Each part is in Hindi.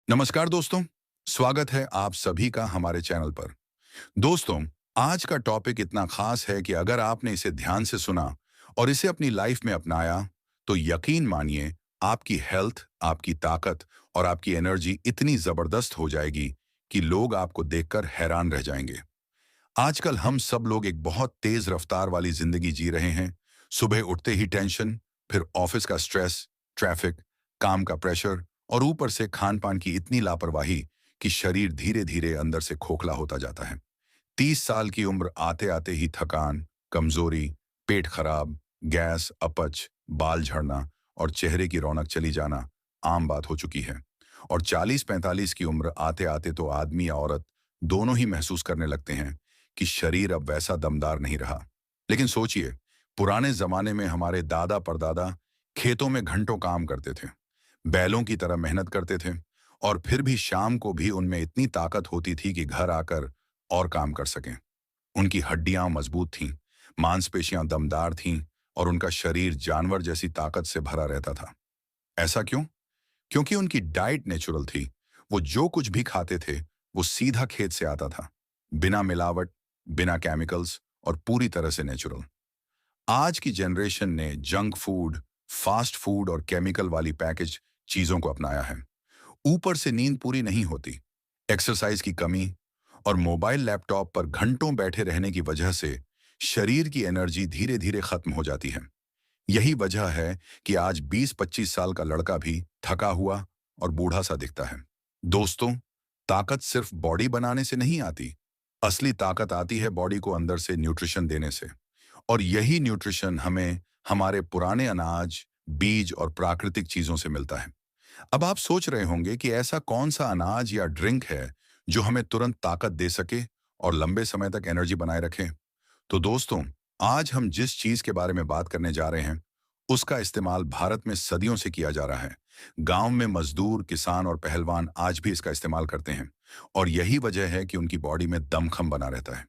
नमस्कार दोस्तों, स्वागत है आप सभी का हमारे चैनल पर। दोस्तों, आज का टॉपिक इतना खास है कि अगर आपने इसे ध्यान से सुना और इसे अपनी लाइफ में अपनाया, तो यकीन मानिए आपकी हेल्थ, आपकी ताकत और आपकी एनर्जी इतनी जबरदस्त हो जाएगी कि लोग आपको देखकर हैरान रह जाएंगे। आजकल हम सब लोग एक बहुत तेज रफ्तार वाली जिंदगी जी रहे हैं। सुबह उठते ही टेंशन, फिर ऑफिस का स्ट्रेस, ट्रैफिक, काम का प्रेशर और ऊपर से खान पान की इतनी लापरवाही कि शरीर धीरे धीरे अंदर से खोखला होता जाता है। 30 साल की उम्र आते आते ही थकान, कमजोरी, पेट खराब, गैस, अपच, बाल झड़ना और चेहरे की रौनक चली जाना आम बात हो चुकी है। और 40-45 की उम्र आते आते तो आदमी या औरत दोनों ही महसूस करने लगते हैं कि शरीर अब वैसा दमदार नहीं रहा। लेकिन सोचिए, पुराने जमाने में हमारे दादा परदादा खेतों में घंटों काम करते थे, बैलों की तरह मेहनत करते थे, और फिर भी शाम को भी उनमें इतनी ताकत होती थी कि घर आकर और काम कर सकें। उनकी हड्डियां मजबूत थीं, मांसपेशियां दमदार थीं और उनका शरीर जानवर जैसी ताकत से भरा रहता था। ऐसा क्यों? क्योंकि उनकी डाइट नेचुरल थी। वो जो कुछ भी खाते थे, वो सीधा खेत से आता था, बिना मिलावट, बिना केमिकल्स और पूरी तरह से नेचुरल। आज की जनरेशन ने जंक फूड, फास्ट फूड और केमिकल वाली पैकेज चीजों को अपनाया है। ऊपर से नींद पूरी नहीं होती, एक्सरसाइज की कमी और मोबाइल लैपटॉप पर घंटों बैठे रहने की वजह से शरीर की एनर्जी धीरे धीरे खत्म हो जाती है। यही वजह है कि आज 20-25 साल का लड़का भी थका हुआ और बूढ़ा सा दिखता है। दोस्तों, ताकत सिर्फ बॉडी बनाने से नहीं आती। असली ताकत आती है बॉडी को अंदर से न्यूट्रिशन देने से। और यही न्यूट्रिशन हमें हमारे पुराने अनाज, बीज और प्राकृतिक चीजों से मिलता है। अब आप सोच रहे होंगे कि ऐसा कौन सा अनाज या ड्रिंक है जो हमें तुरंत ताकत दे सके और लंबे समय तक एनर्जी बनाए रखे। तो दोस्तों, आज हम जिस चीज के बारे में बात करने जा रहे हैं, उसका इस्तेमाल भारत में सदियों से किया जा रहा है। गांव में मजदूर, किसान और पहलवान आज भी इसका इस्तेमाल करते हैं, और यही वजह है कि उनकी बॉडी में दमखम बना रहता है।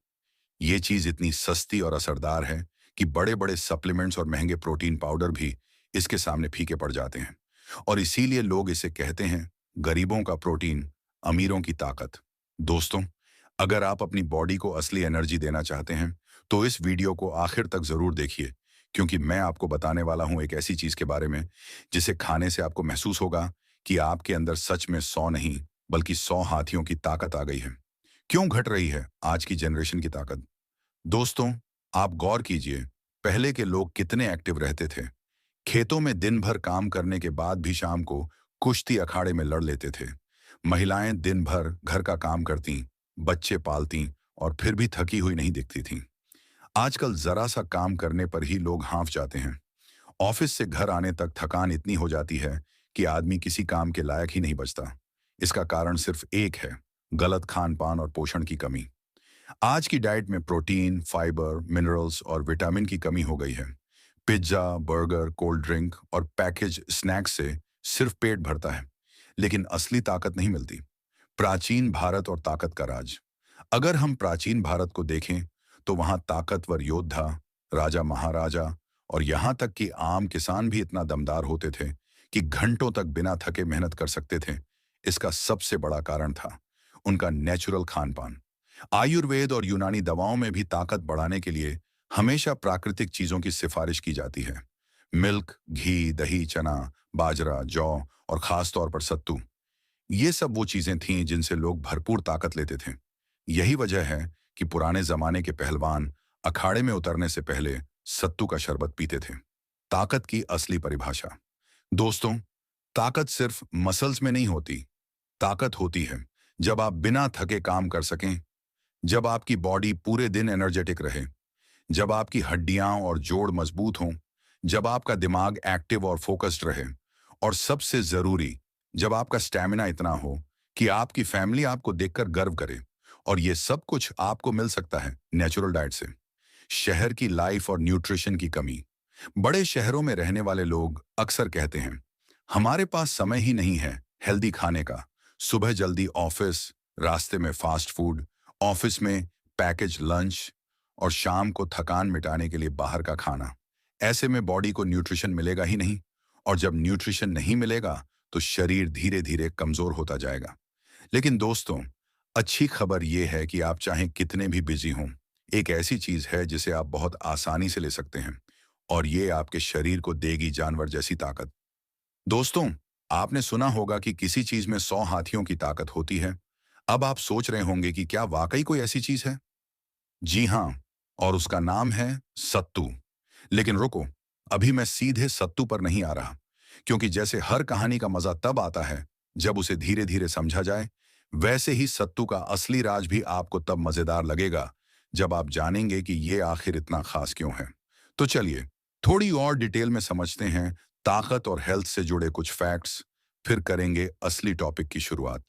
ये चीज इतनी सस्ती और असरदार है कि बड़े बड़े सप्लीमेंट्स और महंगे प्रोटीन पाउडर भी इसके सामने फीके पड़ जाते हैं। और इसीलिए लोग इसे कहते हैं गरीबों का प्रोटीन, अमीरों की ताकत। दोस्तों, अगर आप अपनी बॉडी को असली एनर्जी देना चाहते हैं, तो इस वीडियो को आखिर तक जरूर देखिए, क्योंकि मैं आपको बताने वाला हूं एक ऐसी चीज के बारे में जिसे खाने से आपको महसूस होगा कि आपके अंदर सच में 100 नहीं, बल्कि 100 हाथियों की ताकत आ गई है। क्यों घट रही है आज की जनरेशन की ताकत? दोस्तों, आप गौर कीजिए, पहले के लोग कितने एक्टिव रहते थे। खेतों में दिन भर काम करने के बाद भी शाम को कुश्ती अखाड़े में लड़ लेते थे। महिलाएं दिन भर घर का काम करती, बच्चे पालती और फिर भी थकी हुई नहीं दिखती थीं। आजकल जरा सा काम करने पर ही लोग हांफ जाते हैं। ऑफिस से घर आने तक थकान इतनी हो जाती है कि आदमी किसी काम के लायक ही नहीं बचता। इसका कारण सिर्फ एक है, गलत खान पान और पोषण की कमी। आज की डाइट में प्रोटीन, फाइबर, मिनरल्स और विटामिन की कमी हो गई है। पिज्जा, बर्गर, कोल्ड ड्रिंक और पैकेज स्नैक्स से सिर्फ पेट भरता है, लेकिन असली ताकत नहीं मिलती। प्राचीन भारत और ताकत का राज। अगर हम प्राचीन भारत को देखें, तो वहां ताकतवर योद्धा, राजा महाराजा और यहां तक कि आम किसान भी इतना दमदार होते थे कि घंटों तक बिना थके मेहनत कर सकते थे। इसका सबसे बड़ा कारण था उनका नेचुरल खान पान। आयुर्वेद और यूनानी दवाओं में भी ताकत बढ़ाने के लिए हमेशा प्राकृतिक चीजों की सिफारिश की जाती है। मिल्क, घी, दही, चना, बाजरा, जौ और खास तौर पर सत्तू। ये सब वो चीजें थीं जिनसे लोग भरपूर ताकत लेते थे। यही वजह है कि पुराने जमाने के पहलवान अखाड़े में उतरने से पहले सत्तू का शरबत पीते थे। ताकत की असली परिभाषा। दोस्तों, ताकत सिर्फ मसल्स में नहीं होती। ताकत होती है जब आप बिना थके काम कर सकें, जब आपकी बॉडी पूरे दिन एनर्जेटिक रहे, जब आपकी हड्डियां और जोड़ मजबूत हों, जब आपका दिमाग एक्टिव और फोकस्ड रहे, और सबसे जरूरी, जब आपका स्टैमिना इतना हो कि आपकी फैमिली आपको देखकर गर्व करे। और ये सब कुछ आपको मिल सकता है नेचुरल डाइट से। शहर की लाइफ और न्यूट्रिशन की कमी। बड़े शहरों में रहने वाले लोग अक्सर कहते हैं, हमारे पास समय ही नहीं है हेल्दी खाने का। सुबह जल्दी ऑफिस, रास्ते में फास्ट फूड, ऑफिस में पैकेज लंच और शाम को थकान मिटाने के लिए बाहर का खाना। ऐसे में बॉडी को न्यूट्रिशन मिलेगा ही नहीं, और जब न्यूट्रिशन नहीं मिलेगा तो शरीर धीरे धीरे कमजोर होता जाएगा। लेकिन दोस्तों, अच्छी खबर यह है कि आप चाहे कितने भी बिजी हों, एक ऐसी चीज है जिसे आप बहुत आसानी से ले सकते हैं, और ये आपके शरीर को देगी जानवर जैसी ताकत। दोस्तों, आपने सुना होगा कि किसी चीज में 100 हाथियों की ताकत होती है। अब आप सोच रहे होंगे कि क्या वाकई कोई ऐसी चीज है? जी हाँ, और उसका नाम है सत्तू। लेकिन रुको, अभी मैं सीधे सत्तू पर नहीं आ रहा, क्योंकि जैसे हर कहानी का मजा तब आता है जब उसे धीरे धीरे समझा जाए, वैसे ही सत्तू का असली राज भी आपको तब मजेदार लगेगा जब आप जानेंगे कि ये आखिर इतना खास क्यों है। तो चलिए, थोड़ी और डिटेल में समझते हैं ताकत और हेल्थ से जुड़े कुछ फैक्ट्स, फिर करेंगे असली टॉपिक की शुरुआत।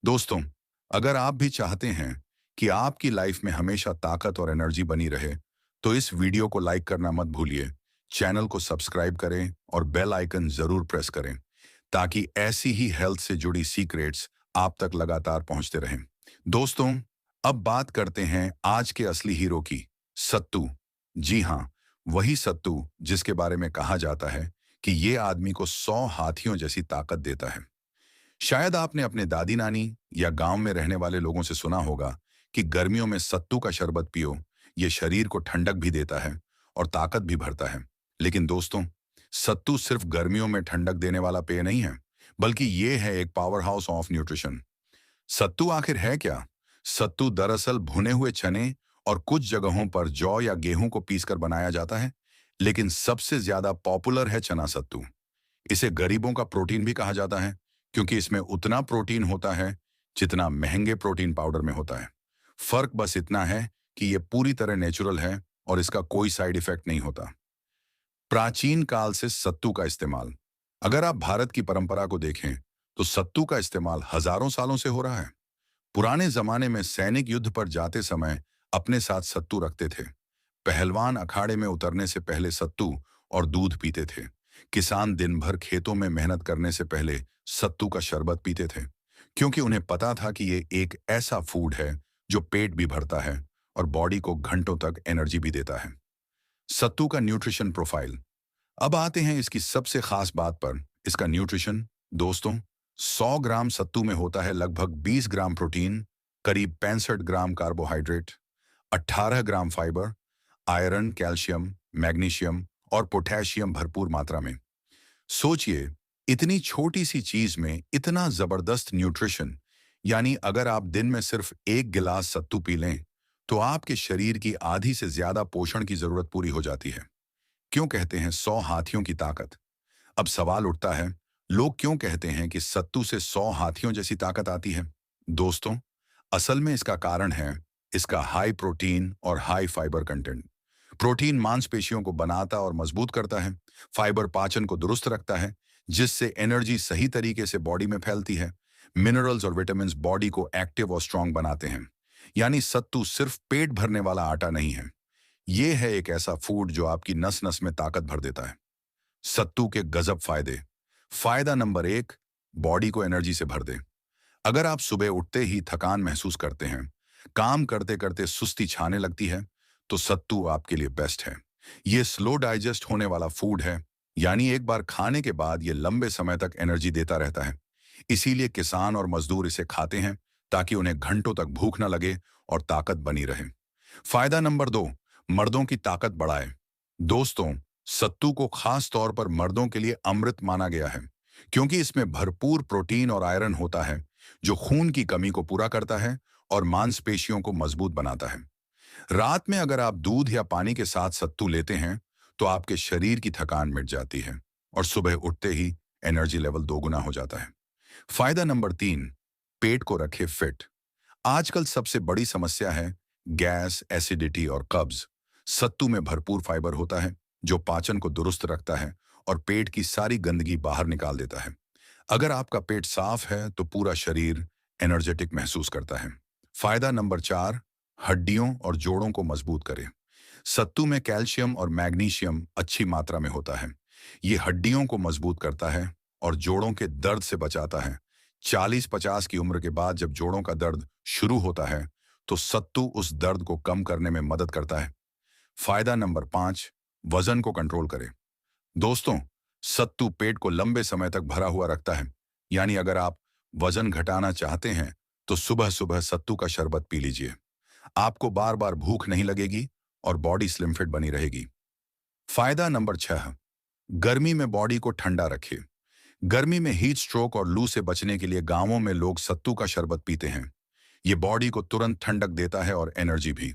दोस्तों, अगर आप भी चाहते हैं कि आपकी लाइफ में हमेशा ताकत और एनर्जी बनी रहे, तो इस वीडियो को लाइक करना मत भूलिए, चैनल को सब्सक्राइब करें और बेल आइकन जरूर प्रेस करें, ताकि ऐसी ही हेल्थ से जुड़ी सीक्रेट्स आप तक लगातार पहुंचते रहें। दोस्तों, अब बात करते हैं आज के असली हीरो की, सत्तू। जी हाँ, वही सत्तू जिसके बारे में कहा जाता है कि ये आदमी को 100 हाथियों जैसी ताकत देता है। शायद आपने अपने दादी नानी या गांव में रहने वाले लोगों से सुना होगा कि गर्मियों में सत्तू का शरबत पियो, ये शरीर को ठंडक भी देता है और ताकत भी भरता है। लेकिन दोस्तों, सत्तू सिर्फ गर्मियों में ठंडक देने वाला पेय नहीं है, बल्कि ये है एक पावर हाउस ऑफ न्यूट्रिशन। सत्तू आखिर है क्या? सत्तू दरअसल भुने हुए चने और कुछ जगहों पर जौ या गेहूं को पीसकर बनाया जाता है, लेकिन सबसे ज्यादा पॉपुलर है चना सत्तू। इसे गरीबों का प्रोटीन भी कहा जाता है, क्योंकि इसमें उतना प्रोटीन होता है जितना महंगे प्रोटीन पाउडर में होता है। फर्क बस इतना है कि ये पूरी तरह नेचुरल है और इसका कोई साइड इफेक्ट नहीं होता। प्राचीन काल से सत्तू का इस्तेमाल। अगर आप भारत की परंपरा को देखें, तो सत्तू का इस्तेमाल हजारों सालों से हो रहा है। पुराने जमाने में सैनिक युद्ध पर जाते समय अपने साथ सत्तू रखते थे। पहलवान अखाड़े में उतरने से पहले सत्तू और दूध पीते थे। किसान दिन भर खेतों में मेहनत करने से पहले सत्तू का शरबत पीते थे, क्योंकि उन्हें पता था कि ये एक ऐसा फूड है जो पेट भी भरता है और बॉडी को घंटों तक एनर्जी भी देता है। सत्तू का न्यूट्रिशन प्रोफाइल। अब आते हैं इसकी सबसे खास बात पर, इसका न्यूट्रिशन। दोस्तों, 100 ग्राम सत्तू में होता है लगभग 20 ग्राम प्रोटीन, करीब 65 ग्राम कार्बोहाइड्रेट, 18 ग्राम फाइबर, आयरन, कैल्शियम, मैग्नीशियम और पोटेशियम भरपूर मात्रा में। सोचिए, इतनी छोटी सी चीज में इतना जबरदस्त न्यूट्रिशन। यानी अगर आप दिन में सिर्फ एक गिलास सत्तू पी लें, तो आपके शरीर की आधी से ज्यादा पोषण की जरूरत पूरी हो जाती है। क्यों कहते हैं 100 हाथियों की ताकत? अब सवाल उठता है, लोग क्यों कहते हैं कि सत्तू से 100 हाथियों जैसी ताकत आती है? दोस्तों, असल में इसका कारण है इसका हाई प्रोटीन और हाई फाइबर कंटेंट। प्रोटीन मांसपेशियों को बनाता और मजबूत करता है। फाइबर पाचन को दुरुस्त रखता है, जिससे एनर्जी सही तरीके से बॉडी में फैलती है। मिनरल्स और विटामिन्स बॉडी को एक्टिव और स्ट्रांग बनाते हैं। यानी सत्तू सिर्फ पेट भरने वाला आटा नहीं है, ये है एक ऐसा फूड जो आपकी नस नस में ताकत भर देता है। सत्तू के गजब फायदे। फायदा नंबर 1, बॉडी को एनर्जी से भर दे। अगर आप सुबह उठते ही थकान महसूस करते हैं, काम करते करते सुस्ती छाने लगती है, तो सत्तू आपके लिए बेस्ट है। ये स्लो डाइजेस्ट होने वाला फूड है, यानी एक बार खाने के बाद ये लंबे समय तक एनर्जी देता रहता है। इसीलिए किसान और मजदूर इसे खाते हैं, ताकि उन्हें घंटों तक भूख न लगे और ताकत बनी रहे। फायदा नंबर 2, मर्दों की ताकत बढ़ाए। दोस्तों, सत्तू को खास तौर पर मर्दों के लिए अमृत माना गया है, क्योंकि इसमें भरपूर प्रोटीन और आयरन होता है, जो खून की कमी को पूरा करता है और मांसपेशियों को मजबूत बनाता है। रात में अगर आप दूध या पानी के साथ सत्तू लेते हैं, तो आपके शरीर की थकान मिट जाती है और सुबह उठते ही एनर्जी लेवल दोगुना हो जाता है। फायदा नंबर 3, पेट को रखे फिट। आजकल सबसे बड़ी समस्या है गैस, एसिडिटी और कब्ज। सत्तू में भरपूर फाइबर होता है, जो पाचन को दुरुस्त रखता है और पेट की सारी गंदगी बाहर निकाल देता है। अगर आपका पेट साफ है, तो पूरा शरीर एनर्जेटिक महसूस करता है। फायदा नंबर 4, हड्डियों और जोड़ों को मजबूत करें। सत्तू में कैल्शियम और मैग्नीशियम अच्छी मात्रा में होता है। ये हड्डियों को मजबूत करता है और जोड़ों के दर्द से बचाता है। 40-50 की उम्र के बाद जब जोड़ों का दर्द शुरू होता है, तो सत्तू उस दर्द को कम करने में मदद करता है। फायदा नंबर 5, वजन को कंट्रोल करें। दोस्तों, सत्तू पेट को लंबे समय तक भरा हुआ रखता है, यानी अगर आप वजन घटाना चाहते हैं तो सुबह सुबह सत्तू का शरबत पी लीजिए। आपको बार बार भूख नहीं लगेगी और बॉडी स्लिम फिट बनी रहेगी। फायदा नंबर 6, गर्मी में बॉडी को ठंडा रखे। गर्मी में हीट स्ट्रोक और लू से बचने के लिए गांवों में लोग सत्तू का शरबत पीते हैं। ये बॉडी को तुरंत ठंडक देता है और एनर्जी भी।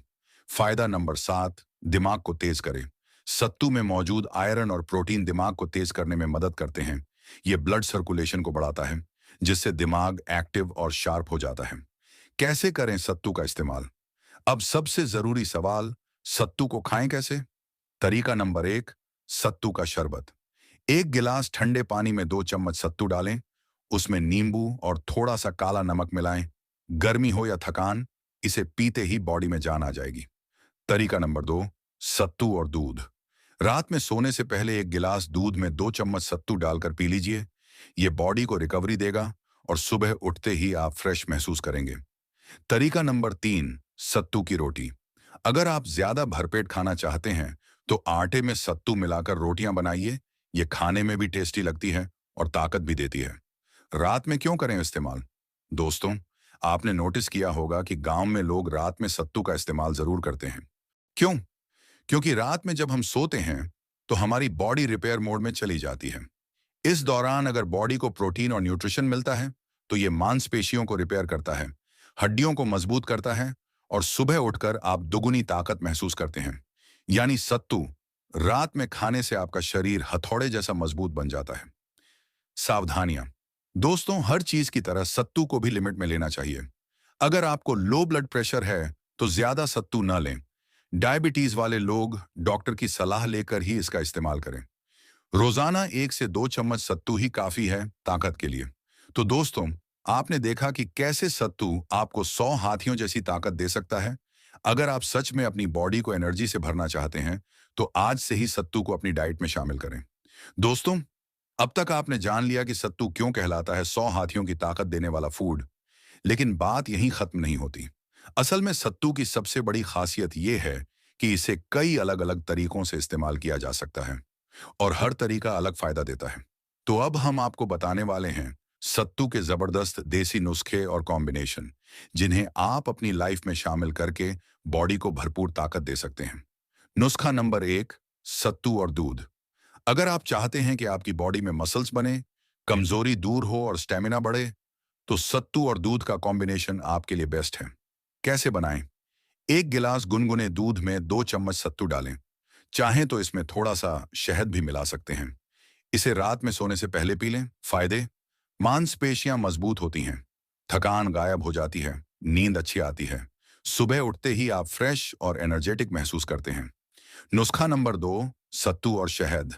फायदा नंबर 7, दिमाग को तेज करे। सत्तू में मौजूद आयरन और प्रोटीन दिमाग को तेज करने में मदद करते हैं। ये ब्लड सर्कुलेशन को बढ़ाता है, जिससे दिमाग एक्टिव और शार्प हो जाता है। कैसे करें सत्तू का इस्तेमाल? अब सबसे जरूरी सवाल, सत्तू को खाएं कैसे? तरीका नंबर 1, सत्तू का शरबत। एक गिलास ठंडे पानी में 2 चम्मच सत्तू डालें। उसमें नींबू और थोड़ा सा काला नमक मिलाएं। गर्मी हो या थकान, इसे पीते ही बॉडी में जान आ जाएगी। तरीका नंबर 2, सत्तू और दूध। रात में सोने से पहले एक गिलास दूध में 2 चम्मच सत्तू डालकर पी लीजिए। ये बॉडी को रिकवरी देगा और सुबह उठते ही आप फ्रेश महसूस करेंगे। तरीका नंबर 3, सत्तू की रोटी। अगर आप ज्यादा भरपेट खाना चाहते हैं तो आटे में सत्तू मिलाकर रोटियां बनाइए। ये खाने में भी टेस्टी लगती है और ताकत भी देती है। रात में क्यों करें इस्तेमाल? दोस्तों, आपने नोटिस किया होगा कि गांव में लोग रात में सत्तू का इस्तेमाल जरूर करते हैं। क्यों? क्योंकि रात में जब हम सोते हैं तो हमारी बॉडी रिपेयर मोड में चली जाती है। इस दौरान अगर बॉडी को प्रोटीन और न्यूट्रिशन मिलता है तो ये मांसपेशियों को रिपेयर करता है, हड्डियों को मजबूत करता है और सुबह उठकर आप दुगुनी ताकत महसूस करते हैं। यानी सत्तू रात में खाने से आपका शरीर हथौड़े जैसा मजबूत बन जाता है। सावधानियां। दोस्तों, हर चीज की तरह सत्तू को भी लिमिट में लेना चाहिए। अगर आपको लो ब्लड प्रेशर है तो ज्यादा सत्तू न लें। डायबिटीज वाले लोग डॉक्टर की सलाह लेकर ही इसका इस्तेमाल करें। रोजाना 1 से 2 चम्मच सत्तू ही काफी है ताकत के लिए। तो दोस्तों, आपने देखा कि कैसे सत्तू आपको 100 हाथियों जैसी ताकत दे सकता है। अगर आप सच में अपनी बॉडी को एनर्जी से भरना चाहते हैं तो आज से ही सत्तू को अपनी डाइट में शामिल करें। दोस्तों, अब तक आपने जान लिया कि सत्तू क्यों कहलाता है 100 हाथियों की ताकत देने वाला फूड। लेकिन बात यहीं खत्म नहीं होती। असल में सत्तू की सबसे बड़ी खासियत यह है कि इसे कई अलग अलग तरीकों से इस्तेमाल किया जा सकता है और हर तरीका अलग फायदा देता है। तो अब हम आपको बताने वाले हैं सत्तू के जबरदस्त देसी नुस्खे और कॉम्बिनेशन, जिन्हें आप अपनी लाइफ में शामिल करके बॉडी को भरपूर ताकत दे सकते हैं। नुस्खा नंबर 1, सत्तू और दूध। अगर आप चाहते हैं कि आपकी बॉडी में मसल्स बने, कमजोरी दूर हो और स्टेमिना बढ़े, तो सत्तू और दूध का कॉम्बिनेशन आपके लिए बेस्ट है। कैसे बनाएं? एक गिलास गुनगुने दूध में 2 चम्मच सत्तू डालें। चाहें तो इसमें थोड़ा सा शहद भी मिला सकते हैं। इसे रात में सोने से पहले पी लें। फायदे: मांसपेशियां मजबूत होती हैं, थकान गायब हो जाती है, नींद अच्छी आती है, सुबह उठते ही आप फ्रेश और एनर्जेटिक महसूस करते हैं। नुस्खा नंबर 2, सत्तू और शहद।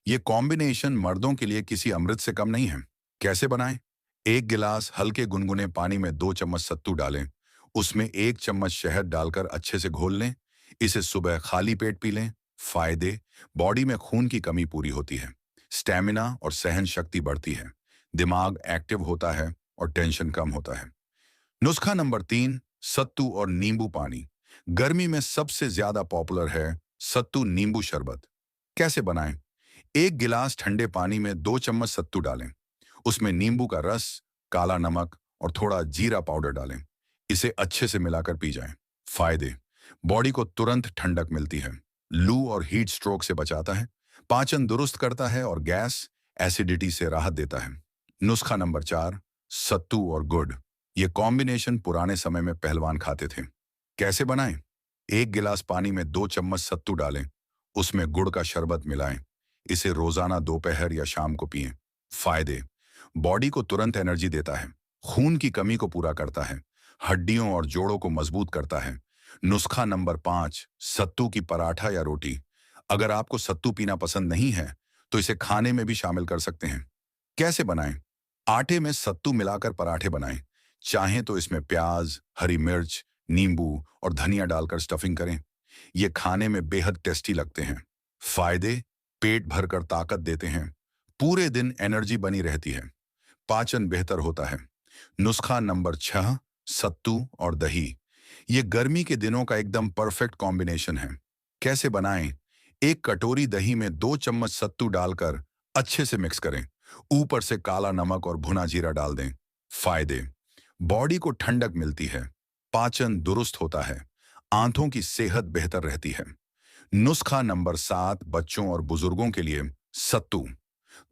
ये कॉम्बिनेशन मर्दों के लिए किसी अमृत से कम नहीं है। कैसे बनाएं? एक गिलास हल्के गुनगुने पानी में 2 चम्मच सत्तू डालें। उसमें 1 चम्मच शहद डालकर अच्छे से घोल लें। इसे सुबह खाली पेट पी लें। फायदे: बॉडी में खून की कमी पूरी होती है, स्टैमिना और सहन शक्ति बढ़ती है, दिमाग एक्टिव होता है और टेंशन कम होता है। नुस्खा नंबर 3, सत्तू और नींबू पानी। गर्मी में सबसे ज्यादा पॉपुलर है सत्तू नींबू शरबत। कैसे बनाएं? एक गिलास ठंडे पानी में 2 चम्मच सत्तू डालें। उसमें नींबू का रस, काला नमक और थोड़ा जीरा पाउडर डालें। इसे अच्छे से मिलाकर पी जाएं। फायदे: बॉडी को तुरंत ठंडक मिलती है, लू और हीट स्ट्रोक से बचाता है, पाचन दुरुस्त करता है और गैस, एसिडिटी से राहत देता है। नुस्खा नंबर 4, सत्तू और गुड़। ये कॉम्बिनेशन पुराने समय में पहलवान खाते थे। कैसे बनाएं? एक गिलास पानी में 2 चम्मच सत्तू डालें। उसमें गुड़ का शरबत मिलाएं। इसे रोजाना दोपहर या शाम को पिएं। फायदे: बॉडी को तुरंत एनर्जी देता है, खून की कमी को पूरा करता है, हड्डियों और जोड़ों को मजबूत करता है। नुस्खा नंबर 5, सत्तू की पराठा या रोटी। अगर आपको सत्तू पीना पसंद नहीं है तो इसे खाने में भी शामिल कर सकते हैं। कैसे बनाएं? आटे में सत्तू मिलाकर पराठे बनाएं। चाहें तो इसमें प्याज, हरी मिर्च, नींबू और धनिया डालकर स्टफिंग करें। ये खाने में बेहद टेस्टी लगते हैं। फायदे: पेट भरकर ताकत देते हैं, पूरे दिन एनर्जी बनी रहती है, पाचन बेहतर होता है। नुस्खा नंबर 6, सत्तू और दही। ये गर्मी के दिनों का एकदम परफेक्ट कॉम्बिनेशन है। कैसे बनाएं? एक कटोरी दही में 2 चम्मच सत्तू डालकर अच्छे से मिक्स करें। ऊपर से काला नमक और भुना जीरा डाल दें। फायदे: बॉडी को ठंडक मिलती है, पाचन दुरुस्त होता है, आंतों की सेहत बेहतर रहती है। नुस्खा नंबर 7 बच्चों और बुजुर्गों के लिए सत्तू।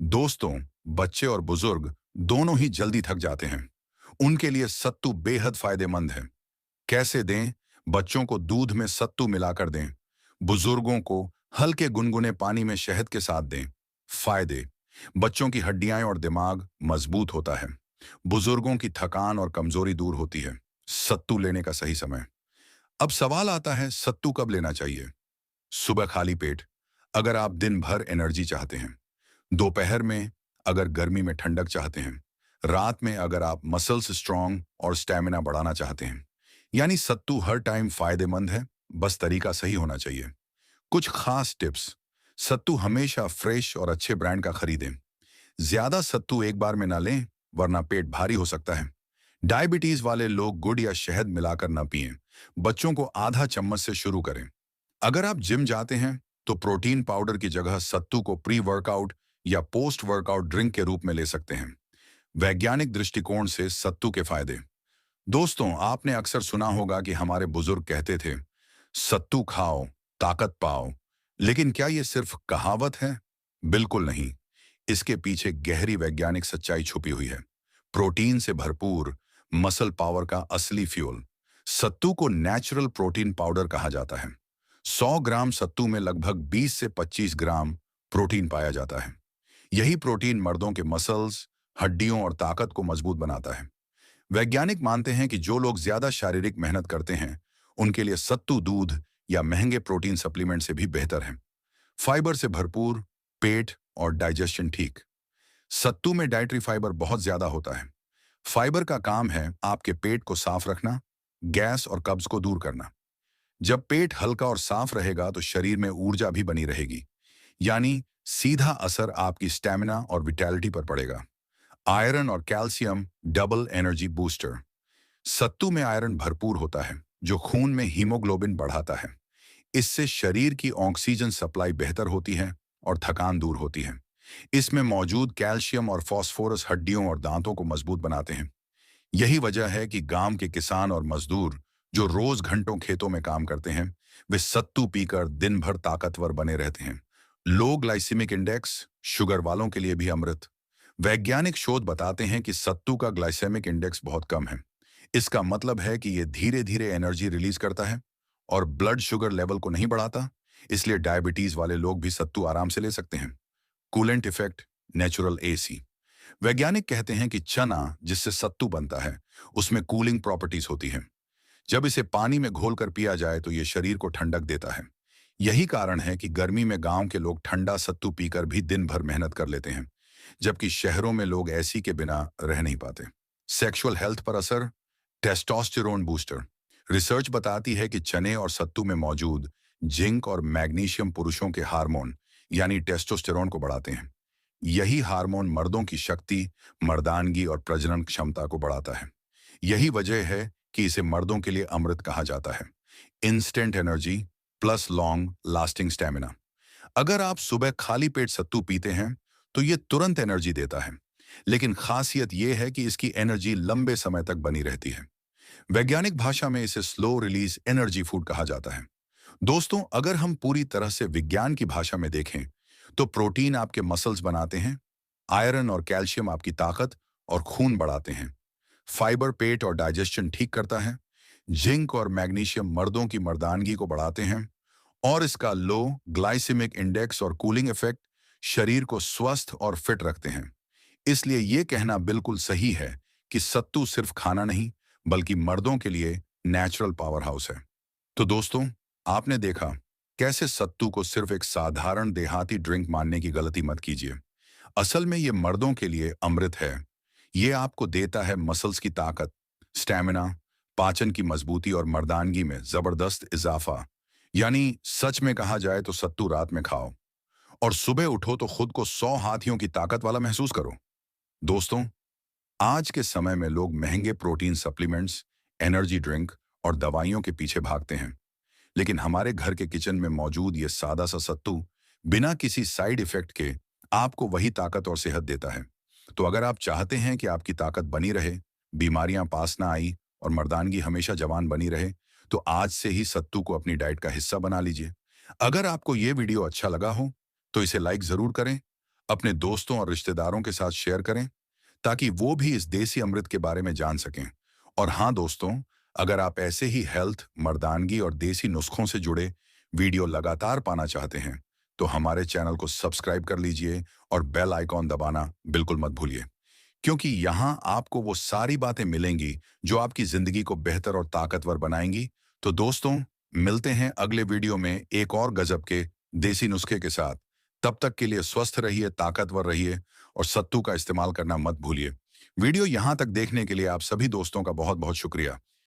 दोस्तों, बच्चे और बुजुर्ग दोनों ही जल्दी थक जाते हैं। उनके लिए सत्तू बेहद फायदेमंद है। कैसे दें? बच्चों को दूध में सत्तू मिलाकर दें। बुजुर्गों को हल्के गुनगुने पानी में शहद के साथ दें। फायदे: बच्चों की हड्डियां और दिमाग मजबूत होता है। बुजुर्गों की थकान और कमजोरी दूर होती है। सत्तू लेने का सही समय। अब सवाल आता है, सत्तू कब लेना चाहिए? सुबह खाली पेट, अगर आप दिन भर एनर्जी चाहते हैं। दोपहर में, अगर गर्मी में ठंडक चाहते हैं। रात में, अगर आप मसल्स स्ट्रांग और स्टेमिना बढ़ाना चाहते हैं। यानी सत्तू हर टाइम फायदेमंद है, बस तरीका सही होना चाहिए। कुछ खास टिप्स: सत्तू हमेशा फ्रेश और अच्छे ब्रांड का खरीदें। ज्यादा सत्तू एक बार में ना लें, वरना पेट भारी हो सकता है। डायबिटीज वाले लोग गुड़ या शहद मिलाकर न पिएं। बच्चों को आधा चम्मच से शुरू करें। अगर आप जिम जाते हैं तो प्रोटीन पाउडर की जगह सत्तू को प्री वर्कआउट या पोस्ट वर्कआउट ड्रिंक के रूप में ले सकते हैं। वैज्ञानिक दृष्टिकोण से सत्तू के फायदे। दोस्तों, आपने अक्सर सुना होगा कि हमारे बुजुर्ग कहते थे, सत्तू खाओ, ताकत पाओ। लेकिन क्या यह सिर्फ कहावत है? बिल्कुल नहीं। इसके पीछे गहरी वैज्ञानिक सच्चाई छुपी हुई है। प्रोटीन से भरपूर मसल पावर का असली फ्यूल। सत्तू को नेचुरल प्रोटीन पाउडर कहा जाता है। 100 ग्राम सत्तू में लगभग 20 से 25 ग्राम प्रोटीन पाया जाता है। यही प्रोटीन मर्दों के मसल्स, हड्डियों और ताकत को मजबूत बनाता है। वैज्ञानिक मानते हैं कि जो लोग ज्यादा शारीरिक मेहनत करते हैं, उनके लिए सत्तू दूध या महंगे प्रोटीन सप्लीमेंट से भी बेहतर है। फाइबर से भरपूर, पेट और डाइजेशन ठीक। सत्तू में डाइटरी फाइबर बहुत ज्यादा होता है। फाइबर का काम है आपके पेट को साफ रखना, गैस और कब्ज को दूर करना। जब पेट हल्का और साफ रहेगा तो शरीर में ऊर्जा भी बनी रहेगी। यानी सीधा असर आपकी स्टैमिना और विटैलिटी पर पड़ेगा। आयरन और कैल्शियम डबल एनर्जी बूस्टर। सत्तू में आयरन भरपूर होता है, जो खून में हीमोग्लोबिन बढ़ाता है। इससे शरीर की ऑक्सीजन सप्लाई बेहतर होती है और थकान दूर होती है। इसमें मौजूद कैल्शियम और फास्फोरस हड्डियों और दांतों को मजबूत बनाते हैं। यही वजह है कि गांव के किसान और मजदूर जो रोज घंटों खेतों में काम करते हैं, वे सत्तू पीकर दिन भर ताकतवर बने रहते हैं। लो ग्लाइसेमिक इंडेक्स, शुगर वालों के लिए भी अमृत। वैज्ञानिक शोध बताते हैं कि सत्तू का ग्लाइसेमिक इंडेक्स बहुत कम है। इसका मतलब है कि यह धीरे धीरे एनर्जी रिलीज करता है और ब्लड शुगर लेवल को नहीं बढ़ाता। इसलिए डायबिटीज वाले लोग भी सत्तू आराम से ले सकते हैं। Coolant effect, natural AC. वैज्ञानिक कहते हैं कि चना, जिससे सत्तू बनता है, उसमें कूलिंग प्रॉपर्टीज होती है। जब इसे पानी में घोलकर पिया जाए तो यह शरीर को ठंडक देता है। यही कारण है कि गर्मी में गांव के लोग ठंडा सत्तू पीकर भी दिन भर मेहनत कर लेते हैं, जबकि शहरों में लोग एसी के बिना रह नहीं पाते। सेक्सुअल हेल्थ पर असर, टेस्टोस्टेरोन बूस्टर। रिसर्च बताती है कि चने और सत्तू में मौजूद जिंक और मैग्नीशियम पुरुषों के हार्मोन यानी टेस्टोस्टेरोन को बढ़ाते हैं। यही हार्मोन मर्दों की शक्ति, मर्दानगी और प्रजनन क्षमता को बढ़ाता है। यही वजह है कि इसे मर्दों के लिए अमृत कहा जाता है। Instant energy plus long lasting stamina. अगर आप सुबह खाली पेट सत्तू पीते हैं तो ये तुरंत एनर्जी देता है, लेकिन खासियत यह है कि इसकी एनर्जी लंबे समय तक बनी रहती है। वैज्ञानिक भाषा में इसे स्लो रिलीज एनर्जी फूड कहा जाता है। दोस्तों, अगर हम पूरी तरह से विज्ञान की भाषा में देखें तो प्रोटीन आपके मसल्स बनाते हैं, आयरन और कैल्शियम आपकी ताकत और खून बढ़ाते हैं, फाइबर पेट और डाइजेशन ठीक करता है, जिंक और मैग्नीशियम मर्दों की मर्दानगी को बढ़ाते हैं, और इसका लो ग्लाइसेमिक इंडेक्स और कूलिंग इफेक्ट शरीर को स्वस्थ और फिट रखते हैं। इसलिए यह कहना बिल्कुल सही है कि सत्तू सिर्फ खाना नहीं, बल्कि मर्दों के लिए नेचुरल पावर हाउस है। तो दोस्तों, आपने देखा कैसे सत्तू को सिर्फ एक साधारण देहाती ड्रिंक मानने की गलती मत कीजिए। असल में ये मर्दों के लिए अमृत है। ये आपको देता है मसल्स की ताकत, स्टैमिना, पाचन की मजबूती और मर्दानगी में जबरदस्त इजाफा। यानी सच में कहा जाए तो सत्तू रात में खाओ और सुबह उठो तो खुद को 100 हाथियों की ताकत वाला महसूस करो। दोस्तों, आज के समय में लोग महंगे प्रोटीन सप्लीमेंट्स, एनर्जी ड्रिंक और दवाइयों के पीछे भागते हैं, लेकिन हमारे घर के किचन में मौजूद ये सादा सा सत्तू बिना किसी साइड इफेक्ट के आपको वही ताकत और सेहत देता है। तो अगर आप चाहते हैं कि आपकी ताकत बनी रहे, बीमारियां पास ना आई और मर्दानगी हमेशा जवान बनी रहे, तो आज से ही सत्तू को अपनी डाइट का हिस्सा बना लीजिए। अगर आपको ये वीडियो अच्छा लगा हो, तो इसे लाइक जरूर करें, अपने दोस्तों और रिश्तेदारों के साथ शेयर करें, ताकि वो भी इस देसी अमृत के बारे में जान सकें। और हाँ दोस्तों, अगर आप ऐसे ही हेल्थ, मर्दानगी और देसी नुस्खों से जुड़े वीडियो लगातार पाना चाहते हैं, तो हमारे चैनल को सब्सक्राइब कर लीजिए और बेल आइकॉन दबाना बिल्कुल मत भूलिए, क्योंकि यहाँ आपको वो सारी बातें मिलेंगी जो आपकी जिंदगी को बेहतर और ताकतवर बनाएंगी। तो दोस्तों, मिलते हैं अगले वीडियो में एक और गजब के देसी नुस्खे के साथ। तब तक के लिए स्वस्थ रहिए, ताकतवर रहिए और सत्तू का इस्तेमाल करना मत भूलिए। वीडियो यहाँ तक देखने के लिए आप सभी दोस्तों का बहुत बहुत शुक्रिया।